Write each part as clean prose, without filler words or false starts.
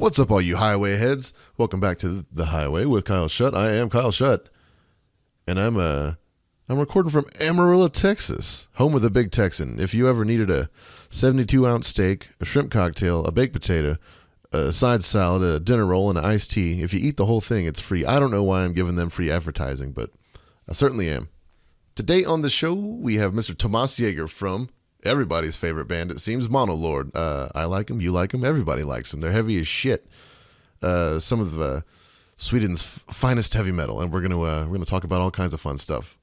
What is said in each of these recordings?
What's up, all you highway heads? Welcome back to The Highway with Kyle Shutt. I am Kyle Shutt, and I'm recording from Amarillo, Texas, home of the Big Texan. If you ever needed a 72-ounce steak, a shrimp cocktail, a baked potato, a side salad, a dinner roll, and an iced tea, if you eat the whole thing, it's free. I don't know why I'm giving them free advertising, but I certainly am. Today on the show, we have Mr. Thomas Jäger from everybody's favorite band, it seems, Monolord. I like him, you like him, everybody likes him. They're heavy as shit. Some of Sweden's finest heavy metal, and we're gonna talk about all kinds of fun stuff.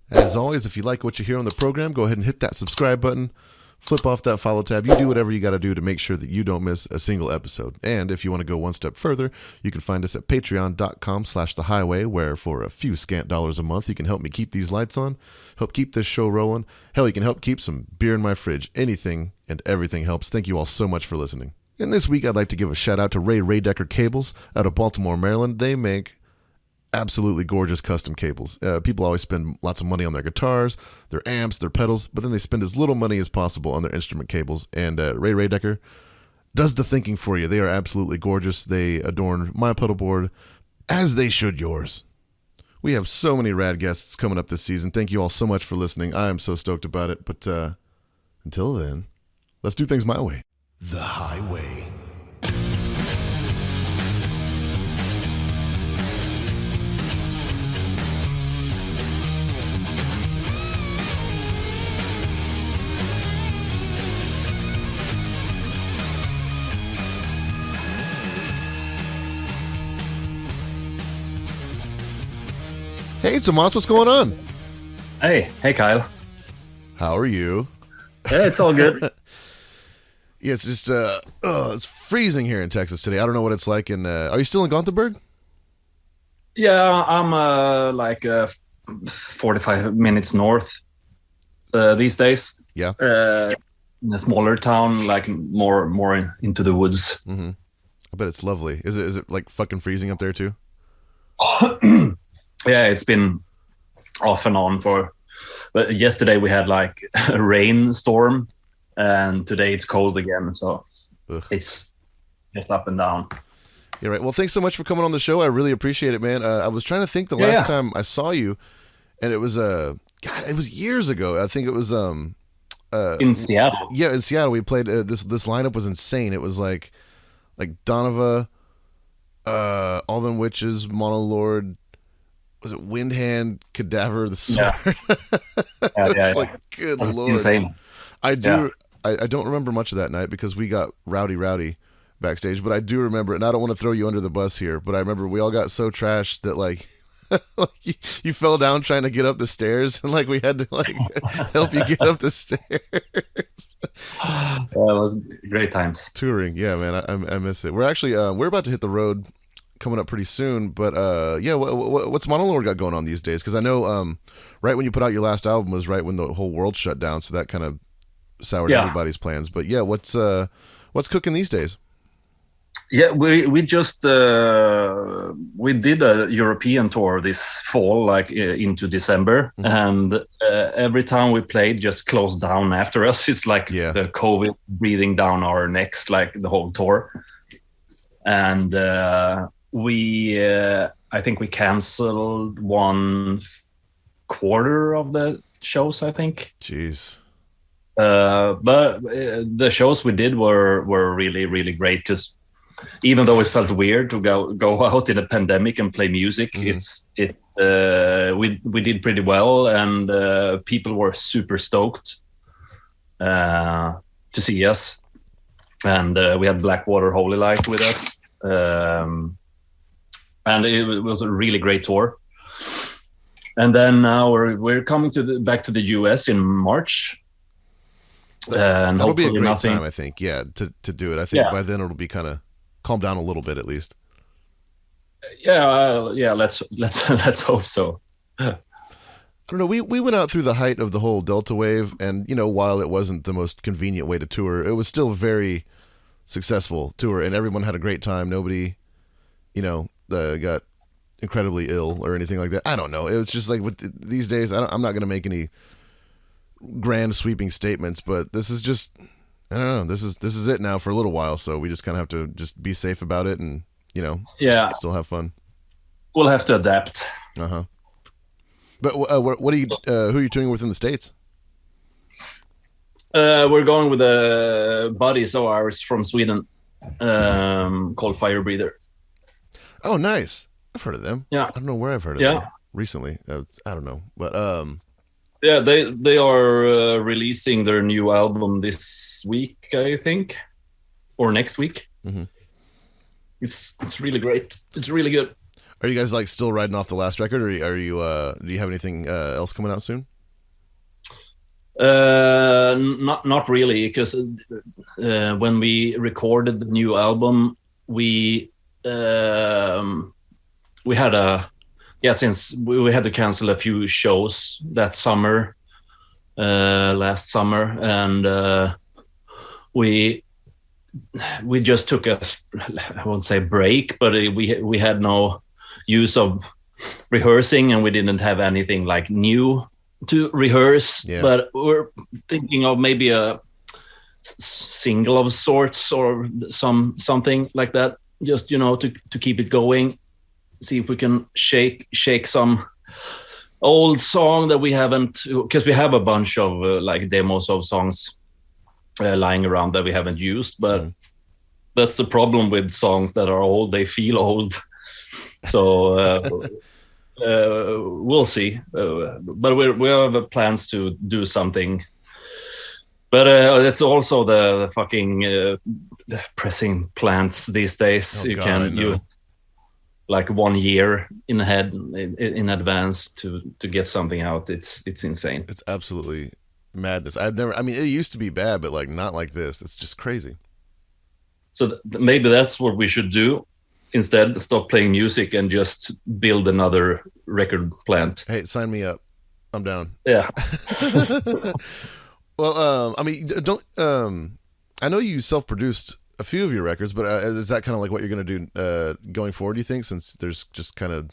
As always, if you like what you hear on the program, go ahead and hit that subscribe button, flip off that follow tab. You do whatever you got to do to make sure that you don't miss a single episode. And if you want to go one step further, you can find us at patreon.com/thehighway, where for a few scant dollars a month, you can help me keep these lights on, help keep this show rolling. Hell, you can help keep some beer in my fridge. Anything and everything helps. Thank you all so much for listening. And this week, I'd like to give a shout out to Ray Decker Cables out of Baltimore, Maryland. They make absolutely gorgeous custom cables. People always spend lots of money on their guitars, their amps, their pedals, but then they spend as little money as possible on their instrument cables. And Ray Decker does the thinking for you. They are absolutely gorgeous. They adorn my pedal board as they should yours. We have so many rad guests coming up this season. Thank you all so much for listening. I am so stoked about it. But until then, let's do things my way. The Highway. Hey, Thomas, what's going on? Hey, Kyle. How are you? Yeah, it's all good. Yeah, it's just it's freezing here in Texas today. I don't know what it's like in. Are you still in Göteborg? Yeah, I'm 45 minutes north these days. Yeah. In a smaller town, like more into the woods. Mm-hmm. I bet it's lovely. Is it like fucking freezing up there too? Yeah, it's been off and on but yesterday we had like a rainstorm, and today it's cold again. So It's just up and down. Yeah, right. Well, thanks so much for coming on the show. I really appreciate it, man. I was trying to think the last time I saw you, and it was it was years ago. I think it was in Seattle. Yeah, in Seattle. We played this lineup was insane. It was like Donova, All Them Witches, Monolord. Was it Windhand, Cadaver, the Sword? Yeah. Like, good Lord. Insane. I don't remember much of that night because we got rowdy backstage, but I do remember, and I don't want to throw you under the bus here, but I remember we all got so trashed that like you fell down trying to get up the stairs, and like we had to like help you get up the stairs. It was great times. Touring, yeah, man, I miss it. We're actually we're about to hit the road coming up pretty soon, but yeah, what's Monolord got going on these days? Because I know right when you put out your last album was right when the whole world shut down, so that kind of soured everybody's plans. But yeah, what's cooking these days? Yeah, we just we did a European tour this fall, like into December, and every time we played, just closed down after us. It's like the COVID breathing down our necks, like the whole tour. And I think we canceled 1/4 of the shows, I think. Jeez. But the shows we did were really, really great, because even though it felt weird to go out in a pandemic and play music, we did pretty well, and people were super stoked to see us. And we had Blackwater Holy Light with us, and it was a really great tour. And then now we're coming back to the US in March. And that'll be a great nothing. time, I think. Yeah, to do it. I think by then it'll be kind of calm down a little bit, at least. Yeah. Let's hope so. I don't know. We went out through the height of the whole Delta wave, and while it wasn't the most convenient way to tour, it was still a very successful tour, and everyone had a great time. Nobody, got incredibly ill or anything like that. I don't know. It was just like with these days. I'm not going to make any grand sweeping statements, but this is just I don't know. This is it now for a little while, so we just kind of have to just be safe about it and, still have fun. We'll have to adapt. Uh-huh. But what are you who are you touring with in the States? We're going with buddies of ours from Sweden, called Fire Breather. Oh, nice. I've heard of them. Yeah. I don't know where I've heard of them recently. I don't know. But yeah, they are releasing their new album this week, I think, or next week. Mm-hmm. It's really great. It's really good. Are you guys like still riding off the last record, or are you do you have anything else coming out soon? Not really, because when we recorded the new album, we had since we had to cancel a few shows that summer, last summer, and we just took I won't say break, but we had no use of rehearsing, and we didn't have anything like new to rehearse. But we're thinking of maybe a single of sorts or something like that, just to keep it going, see if we can shake some old song that we haven't, because we have a bunch of like demos of songs lying around that we haven't used, but that's the problem with songs that are old. They feel old. So we'll see, but we have plans to do something. But it's also the fucking pressing plants these days. You like 1 year in advance to get something out. It's insane. It's absolutely madness. I mean, it used to be bad, but like not like this. It's just crazy. So maybe that's what we should do. Instead, stop playing music and just build another record plant. Hey, sign me up. I'm down. Yeah. Well, I mean, don't. I know you self-produced a few of your records, but is that kind of like what you're going to do going forward? Do you think, since there's just kind of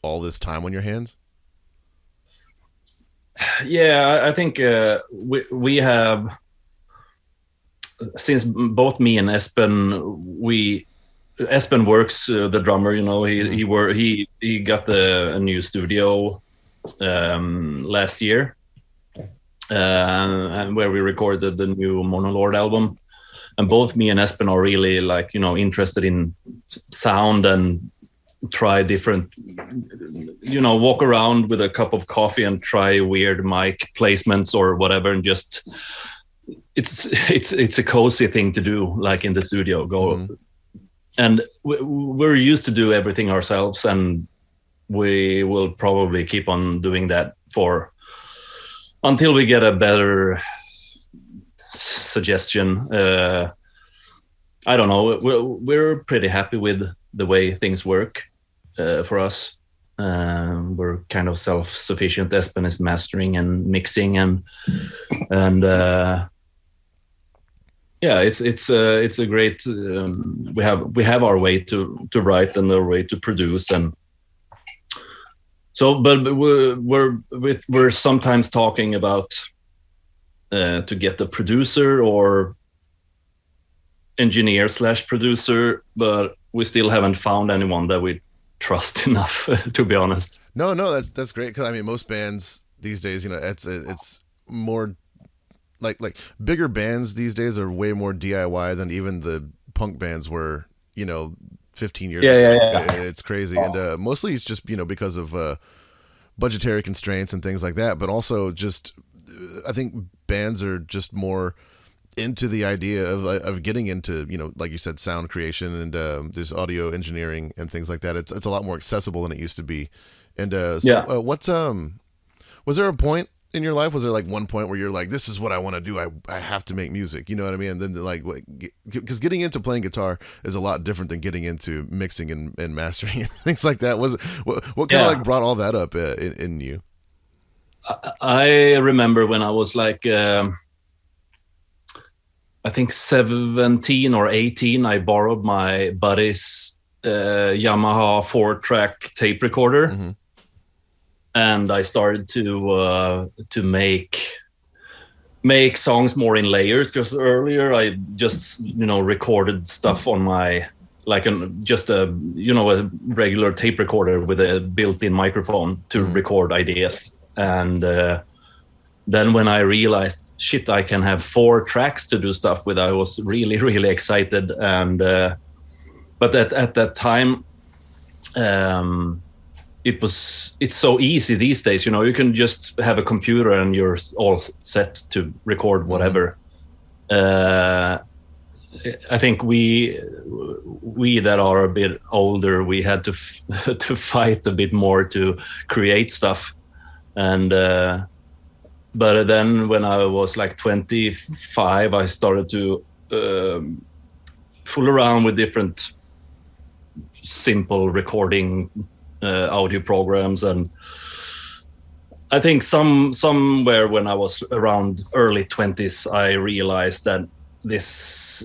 all this time on your hands? Yeah, I think we have, since both me and Espen, Espen works, the drummer, he got a new studio last year, and where we recorded the new Monolord album. And both me and Espen are really like, interested in sound and try different, walk around with a cup of coffee and try weird mic placements or whatever, and just it's a cozy thing to do, like in the studio. And we're used to do everything ourselves, and we will probably keep on doing that until we get a better suggestion. I don't know. We're pretty happy with the way things work for us. We're kind of self-sufficient. Espen is mastering and mixing, and yeah, it's a great. We have our way to write and our way to produce, and so. But we're sometimes talking about to get a producer or engineer/producer, but we still haven't found anyone that we trust enough, to be honest. No, that's great, because I mean, most bands these days, it's more. Like bigger bands these days are way more DIY than even the punk bands were, 15 years ago. Yeah. It's crazy. And mostly it's just, because of budgetary constraints and things like that. But also just, I think bands are just more into the idea of getting into, like you said, sound creation and there's audio engineering and things like that. It's a lot more accessible than it used to be. And was there a point in your life, was there like one point where you're like, this is what I want to do, I have to make music, you know what I mean? And then like, because getting into playing guitar is a lot different than getting into mixing and mastering and things like that. What kind of like brought all that up in you? I remember when I was like I think 17 or 18, I borrowed my buddy's Yamaha 4-track tape recorder. And I started to make make songs more in layers, because earlier I just recorded stuff on my just a regular tape recorder with a built-in microphone to record ideas. And then when I realized, shit, I can have 4 tracks to do stuff with, I was really, really excited. And but at that time, it's so easy these days. You can just have a computer and you're all set to record whatever. I think we that are a bit older, we had to to fight a bit more to create stuff. And but then when I was like 25, I started to fool around with different simple recording audio programs. And I think somewhere when I was around early 20s, I realized that this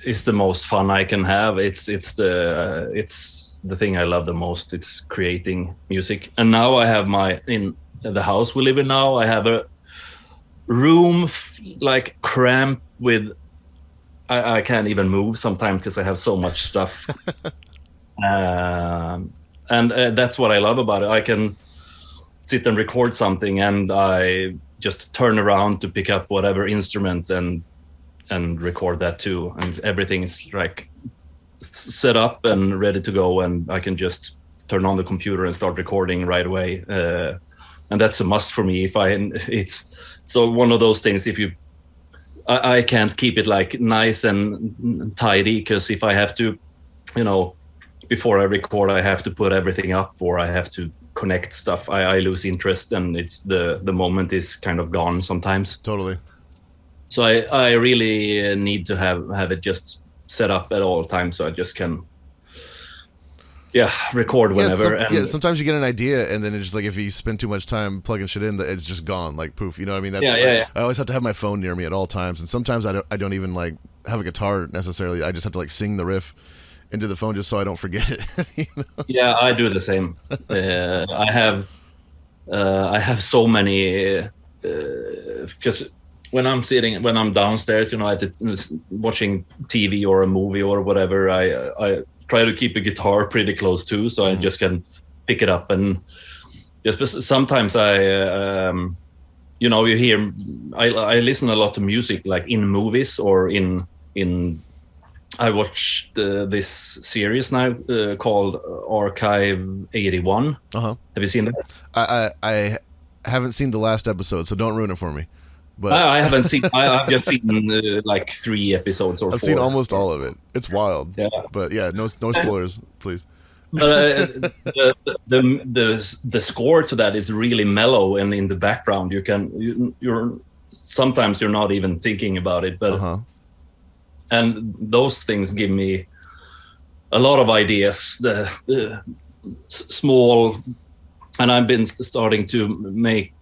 is the most fun I can have. It's the thing I love the most. It's creating music. And now I have in the house we live in now, I have a room like cramped with, I can't even move sometimes because I have so much stuff. And that's what I love about it. I can sit and record something and I just turn around to pick up whatever instrument and record that too. And everything is like set up and ready to go, and I can just turn on the computer and start recording right away. And that's a must for me. It's so one of those things, I can't keep it like nice and tidy, because if I have to, before I record, I have to put everything up or I have to connect stuff, I lose interest, and it's the moment is kind of gone sometimes. Totally. So I really need to have it just set up at all times, so I just can record whenever. Sometimes you get an idea and then it's just like, if you spend too much time plugging shit in, it's just gone, like poof. You know what I mean? That's I always have to have my phone near me at all times, and sometimes I don't even like have a guitar necessarily. I just have to like sing the riff into the phone just so I don't forget it. Yeah, I do the same. I have so many because when I'm downstairs, watching TV or a movie or whatever, I try to keep a guitar pretty close too, so I just can pick it up. And just sometimes you hear, I listen a lot to music like in movies or in I watched this series now called Archive 81. Have you seen that? I haven't seen the last episode, so don't ruin it for me. But I haven't seen. I've just seen like 3 episodes or 4. I've seen almost all of it. It's wild. Yeah. But yeah, no spoilers, please. The score to that is really mellow, and in the background you're sometimes you're not even thinking about it, but and those things give me a lot of ideas. The small, and I've been starting to make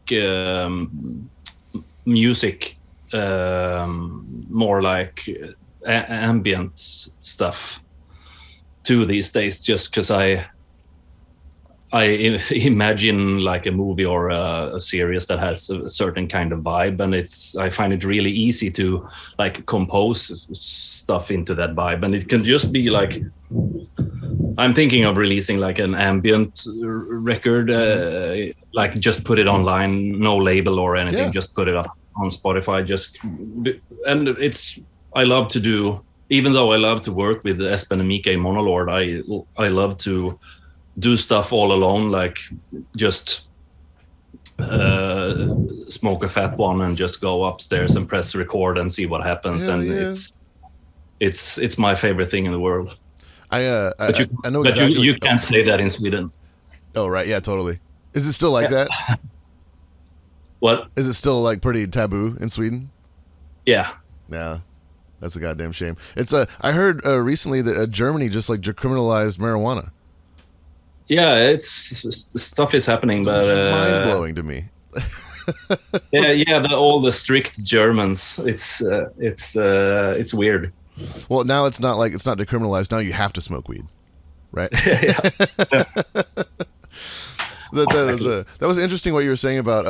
music more like ambient stuff too these days, just because I imagine like a movie or a series that has a certain kind of vibe, and I find it really easy to like compose stuff into that vibe. And it can just be like, I'm thinking of releasing like an ambient record, like just put it online, no label or anything, just put it up on Spotify. I love to do, even though I love to work with Espen and Mika Monolord, I love to do stuff all alone, like just smoke a fat one and just go upstairs and press record and see what happens. It's my favorite thing in the world. I know exactly. You can't say that in Sweden. Oh right, yeah, totally. Is it still like that? What? Is it still like pretty taboo in Sweden? Yeah. Yeah. That's a goddamn shame. It's I heard recently that Germany just like decriminalized marijuana. Yeah, stuff is happening, but mind blowing to me. all the strict Germans. It's weird. Well, now it's not decriminalized. Now you have to smoke weed, right? That was interesting what you were saying about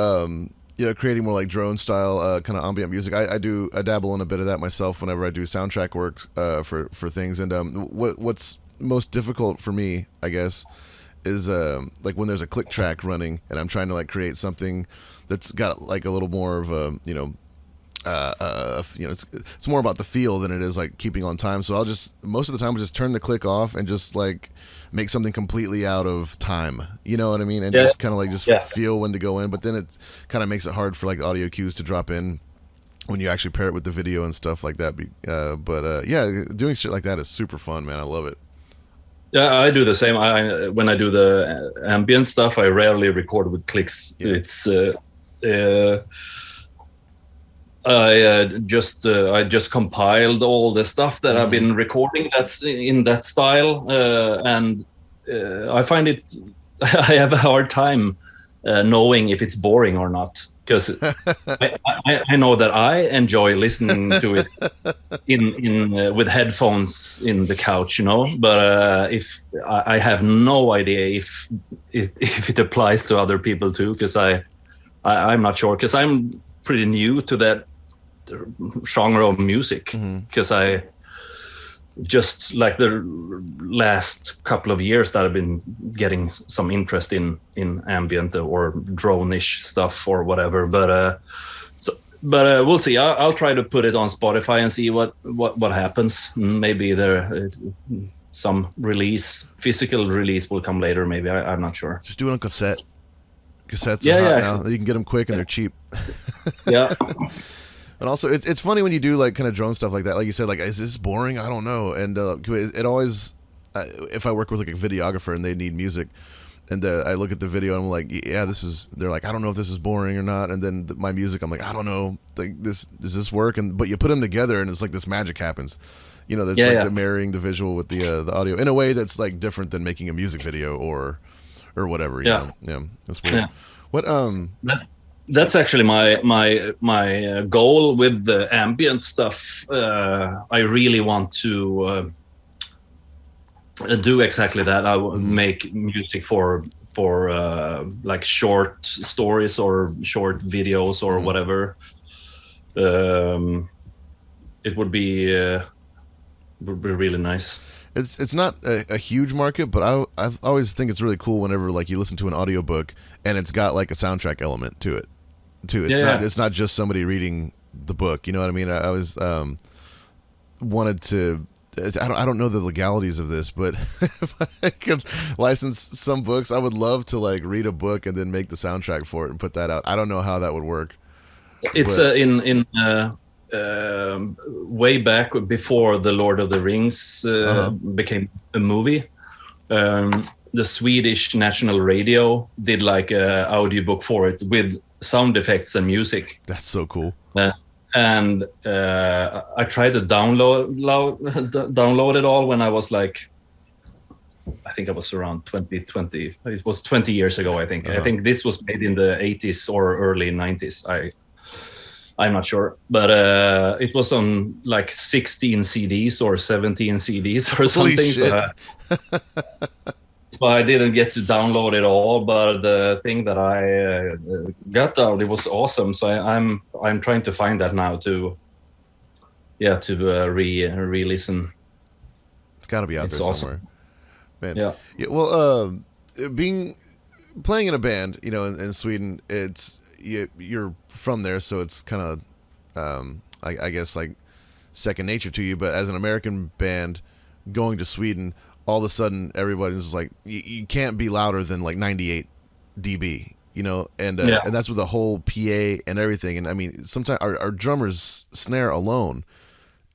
creating more like drone style kind of ambient music. I dabble in a bit of that myself whenever I do soundtrack work for things. And what's most difficult for me, I guess, is like when there's a click track running and I'm trying to like create something that's got like a little more of a it's more about the feel than it is like keeping on time. So I'll just most of the time I'll just turn the click off and just like make something completely out of time. You know what I mean? And just kind of like feel when to go in. But then it kind of makes it hard for like audio cues to drop in when you actually pair it with the video and stuff like that. But doing shit like that is super fun, man. I love it. Yeah, I do the same. When I do the ambient stuff, I rarely record with clicks. Yeah. It's I just compiled all the stuff that I've been recording that's in that style, and I find it. I have a hard time knowing if it's boring or not, because I know that I enjoy listening to it in with headphones in the couch, But if I have no idea if it applies to other people too, because I'm not sure, because I'm pretty new to that genre of music, because I just like the last couple of years that I've been getting some interest in ambient or drone-ish stuff or whatever, but we'll see. I'll try to put it on Spotify and see what happens. Maybe some physical release will come later, maybe. I'm not sure. Just do it on cassette. Cassettes are hot now. You can get them quick and they're cheap. Yeah. And also, it's funny when you do like kind of drone stuff like that. Like you said, like, is this boring? I don't know. And it always, if I work with like a videographer and they need music, and I look at the video and I'm like, yeah, they're like, I don't know if this is boring or not. And then my music, I'm like, I don't know, like does this work? But you put them together and it's like this magic happens. That's the marrying the visual with the audio in a way that's like different than making a music video or whatever. You know? Yeah, that's weird. Yeah. What That's actually my goal with the ambient stuff. I really want to do exactly that. I make music for like short stories or short videos or whatever. It would be really nice. It's not a huge market, but I always think it's really cool whenever like you listen to an audiobook and it's got like a soundtrack element to it too. It's not just somebody reading the book. You know what I mean? I was wanted to. I don't know the legalities of this, but if I could license some books, I would love to like read a book and then make the soundtrack for it and put that out. I don't know how that would work. It's in way back before the Lord of the Rings became a movie. The Swedish National Radio did like a audiobook for it with sound effects and music. That's so cool. And I tried to download it all when I was like, I think I was around 20. It was 20 years ago, I think. I think this was made in the 80s or early 90s. I'm not sure, but it was on like 16 CDs or 17 CDs or something. So I didn't get to download it all, but the thing that I got out, it was awesome. So I'm trying to find that now to re-listen. It's got to be out there somewhere, man. Yeah. Well, playing in a band, in Sweden, you're from there, so it's kind of, I guess, like second nature to you. But as an American band going to Sweden, all of a sudden everybody's like, you can't be louder than like 98 dB, and that's with the whole PA and everything. And I mean, sometimes our drummer's snare alone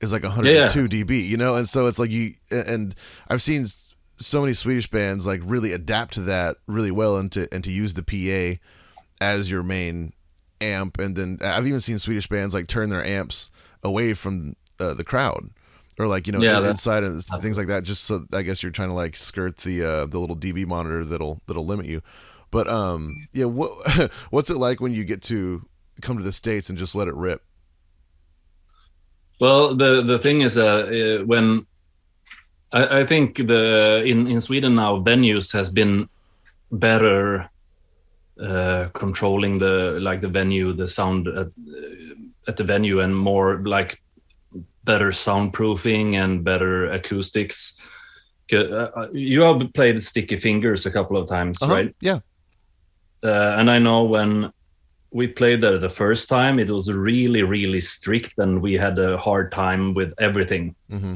is like 102 dB, and so it's like and I've seen so many Swedish bands like really adapt to that really well and to use the PA as your main amp. And then I've even seen Swedish bands like turn their amps away from the crowd, or like inside and things like that, just so I guess you're trying to like skirt the little dB monitor that'll limit you. But what's it like when you get to come to the States and just let it rip? Well, the thing is when I think in Sweden now, venues has been better controlling the venue, the sound at the venue, and more like better soundproofing and better acoustics. You have played Sticky Fingers a couple of times, right? Yeah. And I know when we played there the first time, it was really, really strict, and we had a hard time with everything. Mm-hmm.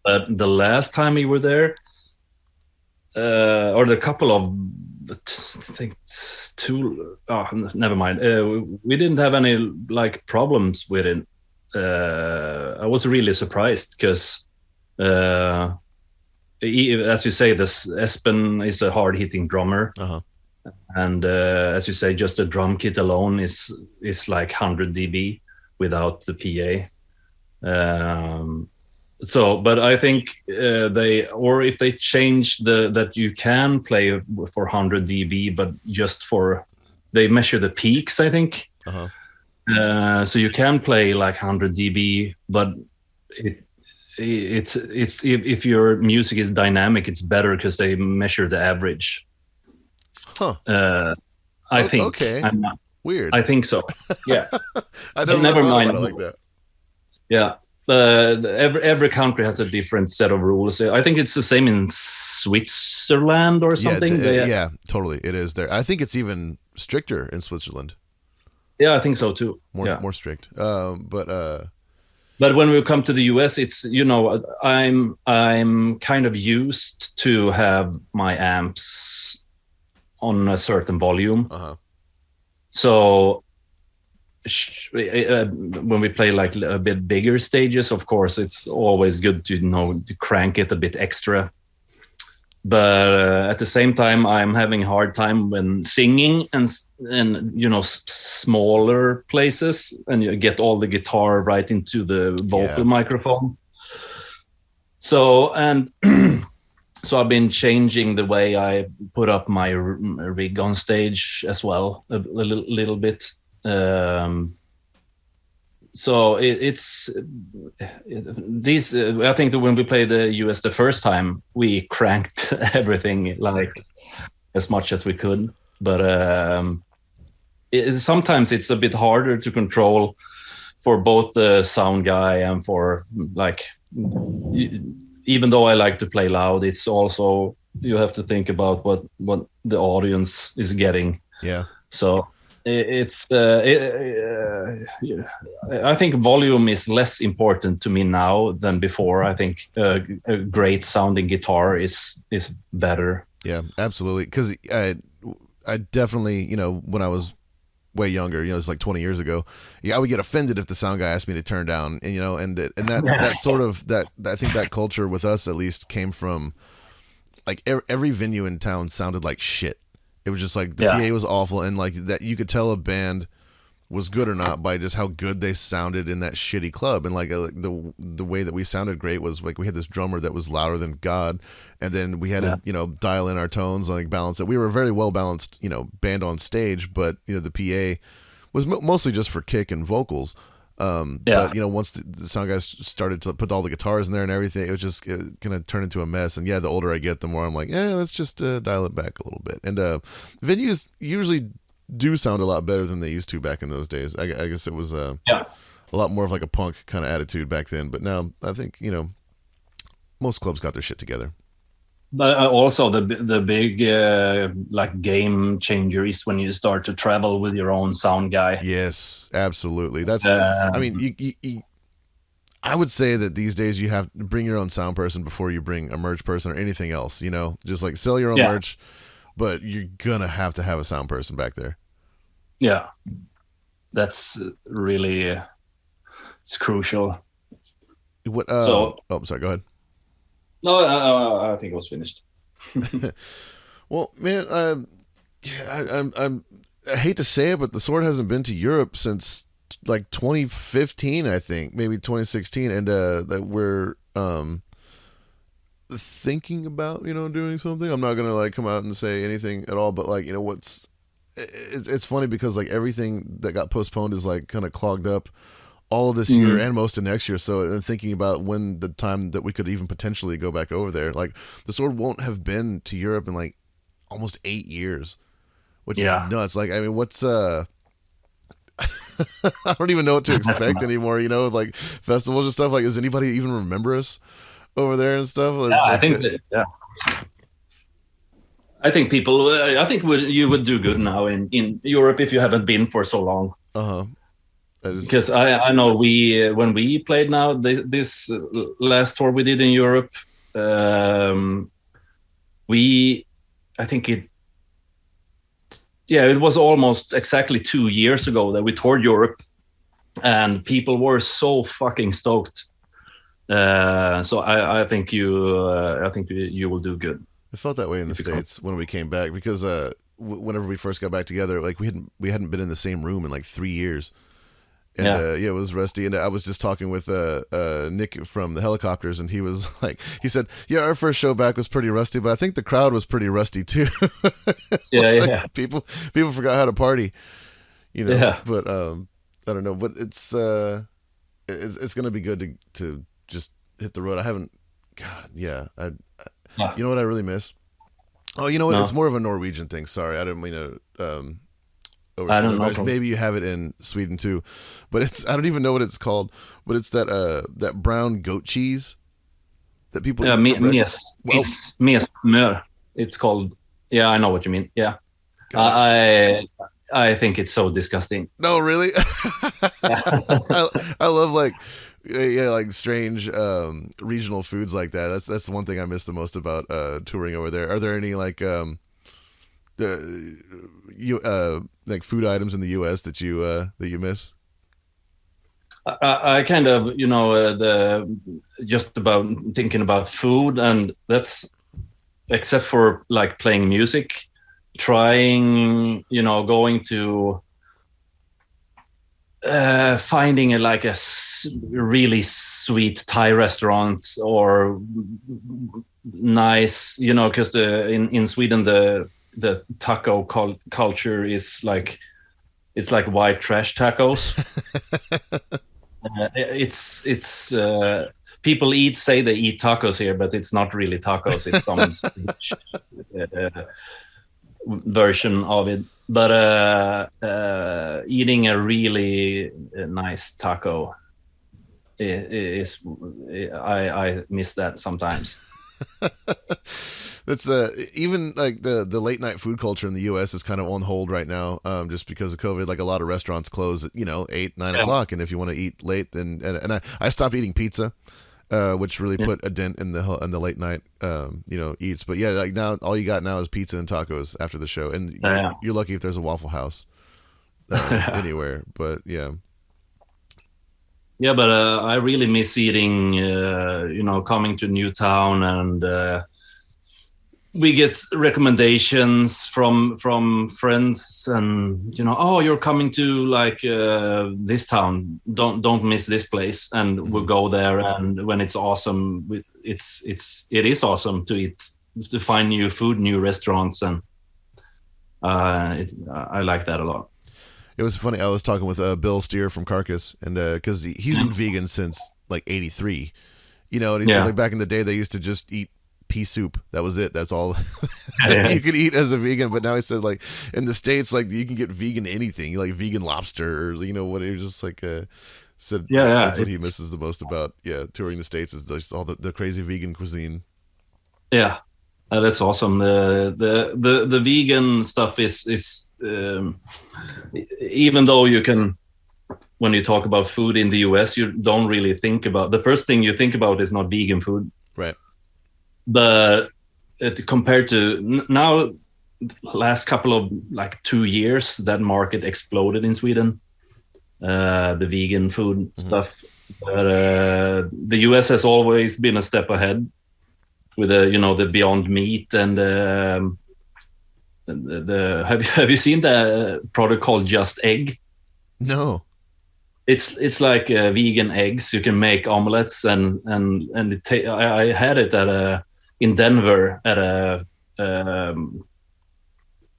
But the last time we were there, or the couple of, I think two, never mind. We didn't have any like problems with it. I was really surprised because, as you say, this Espen is a hard-hitting drummer. Uh-huh. And as you say, just the drum kit alone is like 100 dB without the PA. But I think if they change that you can play for 100 dB, but just they measure the peaks, I think. Uh-huh. So you can play like 100 dB, but it's if your music is dynamic, it's better because they measure the average. Huh. I think. Okay. Weird. I think so. Yeah. I never mind about it like that. Yeah. Every country has a different set of rules. I think it's the same in Switzerland or something. Yeah, totally. It is there. I think it's even stricter in Switzerland. Yeah, I think so too. More strict. But when we come to the US, it's, I'm kind of used to have my amps on a certain volume. Uh-huh. So when we play like a bit bigger stages, of course, it's always good to crank it a bit extra. But at the same time, I'm having a hard time when singing and smaller places, and you get all the guitar right into the vocal microphone. So so I've been changing the way I put up my rig on stage as well a little bit. So it's these. I think that when we played the US the first time, we cranked everything like as much as we could. But sometimes it's a bit harder to control for both the sound guy and for like. Even though I like to play loud, it's also you have to think about what the audience is getting. Yeah. So. I think volume is less important to me now than before. I think a great sounding guitar is better. Yeah, absolutely. Because I definitely, when I was way younger, it's like 20 years ago, I would get offended if the sound guy asked me to turn down, and that sort of that I think that culture with us at least came from like every venue in town sounded like shit. It was just like the PA was awful, and like that you could tell a band was good or not by just how good they sounded in that shitty club. And like the way that we sounded great was like we had this drummer that was louder than God, and then we had to dial in our tones, like balance it. We were a very well balanced band on stage, but the PA was mostly just for kick and vocals. But once the sound guys started to put all the guitars in there and everything, it kind of turned into a mess. And the older I get, the more I'm like, let's just dial it back a little bit. And venues usually do sound a lot better than they used to back in those days. I guess it was a lot more of like a punk kind of attitude back then. But now I think most clubs got their shit together. But also the big like game changer is when you start to travel with your own sound guy. Yes, absolutely. That's I mean, I would say that these days you have to bring your own sound person before you bring a merch person or anything else. Just like sell your own merch, but you're gonna have to have a sound person back there. Yeah, that's really it's crucial. What? I'm sorry. Go ahead. No, I think it was finished. Well, man, I hate to say it, but the Sword hasn't been to Europe since like 2015, I think, maybe 2016, and that we're thinking about doing something. I'm not gonna like come out and say anything at all, but like it's funny because like everything that got postponed is like kind of clogged up all of this year and most of next year. So thinking about when the time that we could even potentially go back over there, like the Sword won't have been to Europe in like almost 8 years, which is nuts. Like, I mean, what's I don't even know what to expect anymore. You know, like festivals and stuff. Like, does anybody even remember us over there and stuff? Yeah, I think I think people. I think you would do good now in Europe if you haven't been for so long. Because I know when we played now this last tour we did in Europe, I think it was almost exactly 2 years ago that we toured Europe, and people were so fucking stoked. So I think you will do good. It felt that way in the States when we came back, because whenever we first got back together, like we hadn't been in the same room in like 3 years. And it was rusty. And I was just talking with Nick from the Helicopters, and he was like, he said, yeah, our first show back was pretty rusty, but I think the crowd was pretty rusty too. Yeah. People forgot how to party, you know. Yeah. But I don't know, but it's going to be good to just hit the road. I haven't, God, yeah. You know what I really miss? Oh, you know what? No. It's more of a Norwegian thing. Sorry, I didn't mean to. I don't know. Maybe you have it in Sweden too, but I don't even know what it's called. But it's that brown goat cheese that people. Yeah, mesmör. It's called. Yeah, I know what you mean. Yeah, I think it's so disgusting. No, really. I love like strange regional foods like that. That's the one thing I miss the most about touring over there. Are there any like like food items in the U.S. that you miss? I kind of, just about thinking about food, and that's except for like playing music, trying, going to finding a really sweet Thai restaurant or nice, because in Sweden the taco culture is it's like white trash tacos. It's people say they eat tacos here, but it's not really tacos. It's some version of it. But eating a really nice taco is I miss that sometimes. That's even like the late night food culture in the U.S. is kind of on hold right now, just because of COVID. Like a lot of restaurants close at 8, 9 o'clock, and if you want to eat late, then and I stopped eating pizza, which really put a dent in the late night eats. But yeah, like now all you got now is pizza and tacos after the show, and you're lucky if there's a Waffle House anywhere. But yeah. Yeah, but I really miss eating. Coming to a new town and. We get recommendations from friends, and you're coming to this town. Don't miss this place, and we'll go there. And when it's awesome, it is awesome to eat, to find new food, new restaurants, and I like that a lot. It was funny. I was talking with Bill Steer from Carcass, and because he's been vegan since like '83, and he said like back in the day they used to just eat pea soup. That was it. That's all you could eat as a vegan. But now he said like in the States, like you can get vegan anything, like vegan lobster or what. He was just like said. That's what he misses the most about touring the States is just all the crazy vegan cuisine. Yeah, that's awesome. The vegan stuff is even though you can. When you talk about food in the US, you don't really think about the first thing you think about is not vegan food, right? But compared to now, last couple of 2 years, that market exploded in Sweden. The vegan food stuff, but the US has always been a step ahead with the Beyond Meat and have you seen the product called Just Egg? No. It's like vegan eggs. You can make omelets and I had it in Denver at a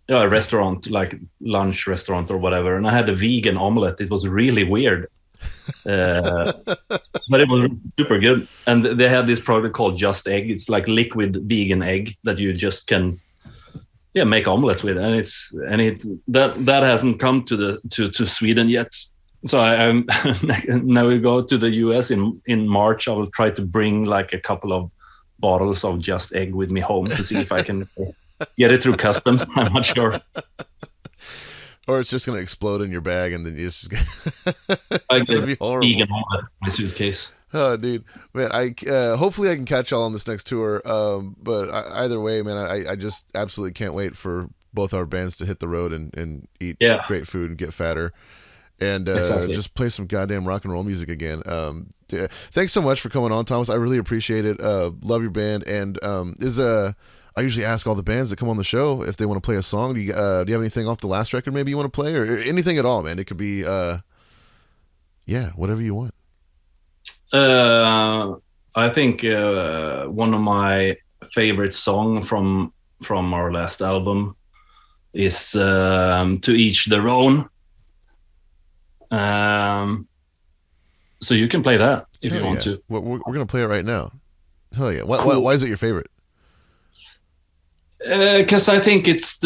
restaurant, like lunch restaurant or whatever, and I had a vegan omelet. It was really weird, but it was super good. And they had this product called Just Egg. It's like liquid vegan egg that you just can make omelets with, and that hasn't come to Sweden yet. So I'm now we go to the US in March. I will try to bring like a couple of bottles of just egg with me home to see if I can get it through customs. I'm not sure. Or it's just going to explode in your bag, and then you just I get vegan omelet in my suitcase. Oh, dude, man! Hopefully I can catch y'all on this next tour. But either way, man, I just absolutely can't wait for both our bands to hit the road and eat great food and get fatter, and just play some goddamn rock and roll music again. Thanks so much for coming on, Thomas. I really appreciate it. Love your band, and I usually ask all the bands that come on the show if they want to play a song. Do you have anything off the last record maybe you want to play, or anything at all, man? It could be whatever you want. I think one of my favorite song from our last album is To Each Their Own. So you can play that if you want to. We're gonna play it right now. Hell yeah! Why is it your favorite? Because I think it's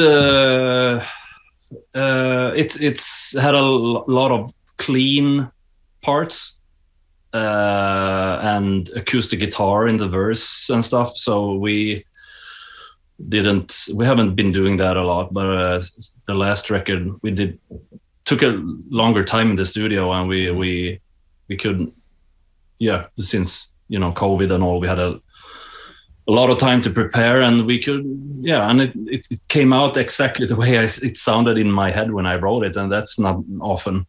it's had a lot of clean parts. And acoustic guitar in the verse and stuff. So we haven't been doing that a lot, but the last record took a longer time in the studio, and we couldn't, since COVID and all, we had a lot of time to prepare, and we could, and it came out exactly the way it sounded in my head when I wrote it, and that's not often.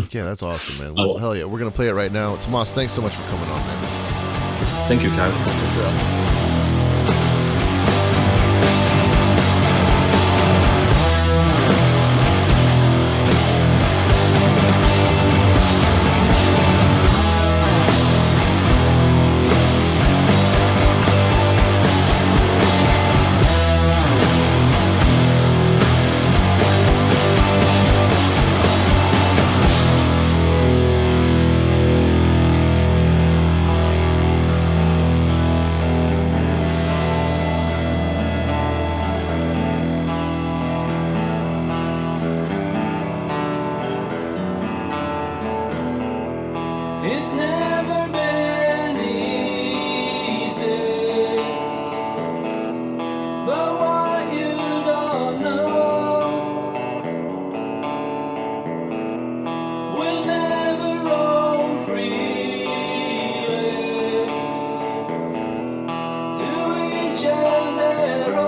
Yeah, that's awesome, man. Well, hell yeah, we're gonna play it right now. Tomas, thanks so much for coming on, man. Thank you, Kyle. It's never been easy, but what you don't know will never roam freely to each and their own.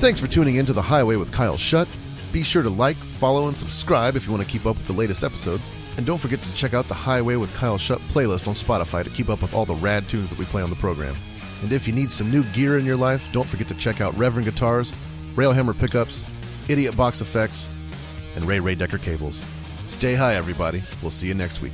Thanks for tuning in to The Highway with Kyle Shutt. Be sure to like, follow, and subscribe if you want to keep up with the latest episodes. And don't forget to check out the Highway with Kyle Shutt playlist on Spotify to keep up with all the rad tunes that we play on the program. And if you need some new gear in your life, don't forget to check out Reverend Guitars, Railhammer Pickups, Idiot Box Effects, and Ray Decker Cables. Stay high, everybody. We'll see you next week.